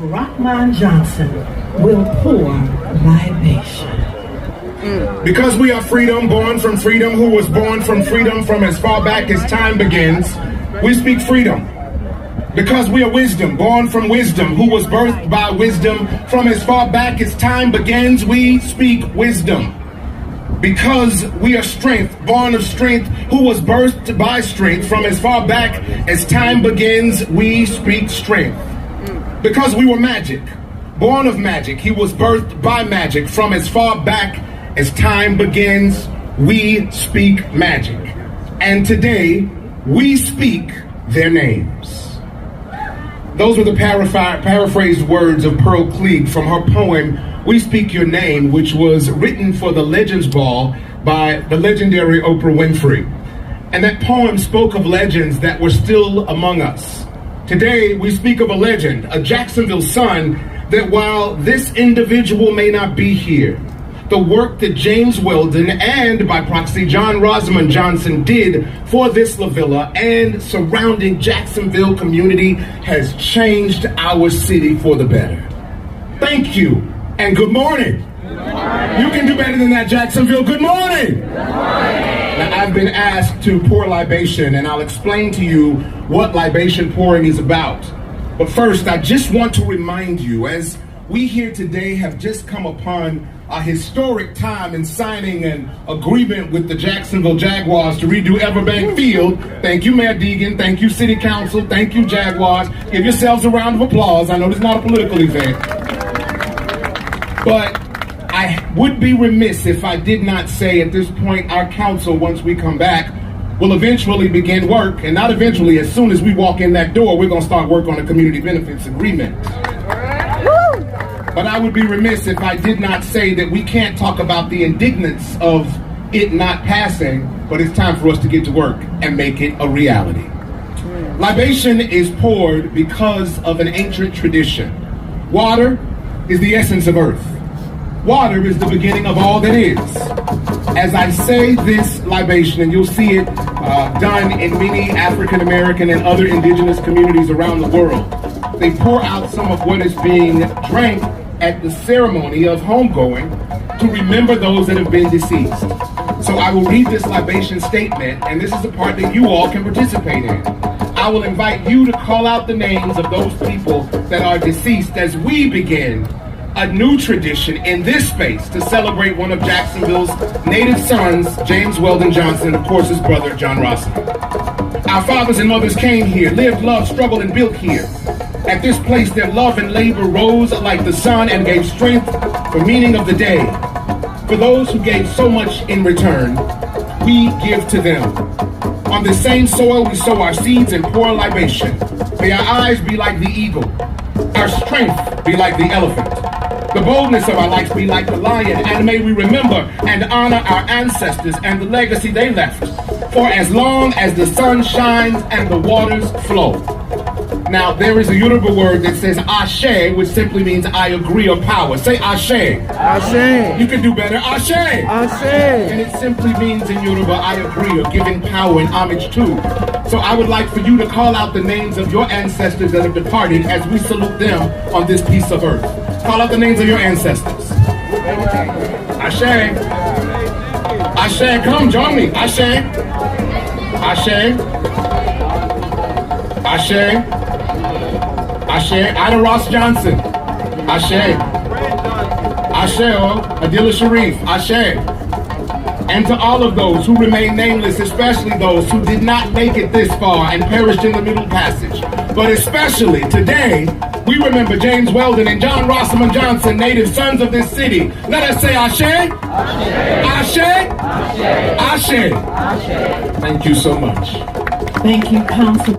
Rahman Johnson will pour libation. Because we are freedom, born from freedom, who was born from freedom from as far back as time begins, we speak freedom. Because we are wisdom, born from wisdom, who was birthed by wisdom from as far back as time begins, we speak wisdom. Because we are strength, born of strength, who was birthed by strength from as far back as time begins, we speak strength. Because we were magic, born of magic, he was birthed by magic from as far back as time begins, we speak magic. And today, we speak their names. Those were the paraphrased words of Pearl Cleage from her poem, We Speak Your Name, which was written for the Legends Ball by the legendary Oprah Winfrey. And that poem spoke of legends that were still among us. Today, we speak of a legend, a Jacksonville son, that while this individual may not be here, the work that James Weldon and, by proxy, John Rosamond Johnson did for this La Villa and surrounding Jacksonville community has changed our city for the better. Thank you, and good morning. Good morning. You can do better than that, Jacksonville. Good morning. Good morning. Now, I've been asked to pour libation, and I'll explain to you what libation pouring is about. But first, I just want to remind you, as we here today have just come upon a historic time in signing an agreement with the Jacksonville Jaguars to redo Everbank Field. Thank you, Mayor Deegan. Thank you, City Council. Thank you, Jaguars. Give yourselves a round of applause. I know this is not a political event. But I would be remiss if I did not say at this point our council, once we come back, will eventually begin work. And not eventually, as soon as we walk in that door, we're going to start work on a community benefits agreement. But I would be remiss if I did not say that we can't talk about the indignance of it not passing, but it's time for us to get to work and make it a reality. Libation is poured because of an ancient tradition. Water is the essence of earth. Water is the beginning of all that is. As I say this libation, and you'll see it done in many African American and other indigenous communities around the world, they pour out some of what is being drank at the ceremony of homegoing to remember those that have been deceased. So I will read this libation statement, and this is the part that you all can participate in. I will invite you to call out the names of those people that are deceased as we begin a new tradition in this space to celebrate one of Jacksonville's native sons, James Weldon Johnson, of course his brother, John Rosamond. Our fathers and mothers came here, lived, loved, struggled, and built here. At this place, their love and labor rose like the sun and gave strength for meaning of the day. For those who gave so much in return, we give to them. On the same soil, we sow our seeds and pour libation. May our eyes be like the eagle, our strength be like the elephant, the boldness of our life be like the lion, and may we remember and honor our ancestors and the legacy they left, for as long as the sun shines and the waters flow. Now, there is a Yoruba word that says Ashe, which simply means I agree or power. Say Ashe. Ashe. You can do better. Ashe. Ashe. And it simply means in Yoruba, I agree, or giving power and homage to. So I would like for you to call out the names of your ancestors that have departed as we salute them on this piece of earth. Call out the names of your ancestors. Ashe. Ashe. Come, join me. Ashe. Ashe. Ashe. Ashe, Ida Ross Johnson. Ashe. Ashe, Adila Sharif. Ashe. And to all of those who remain nameless, especially those who did not make it this far and perished in the Middle Passage. But especially today, we remember James Weldon and John Rosamond Johnson, native sons of this city. Let us say Ashe. Ashe. Ashe. Ashe. Ashe. Thank you so much. Thank you, Council.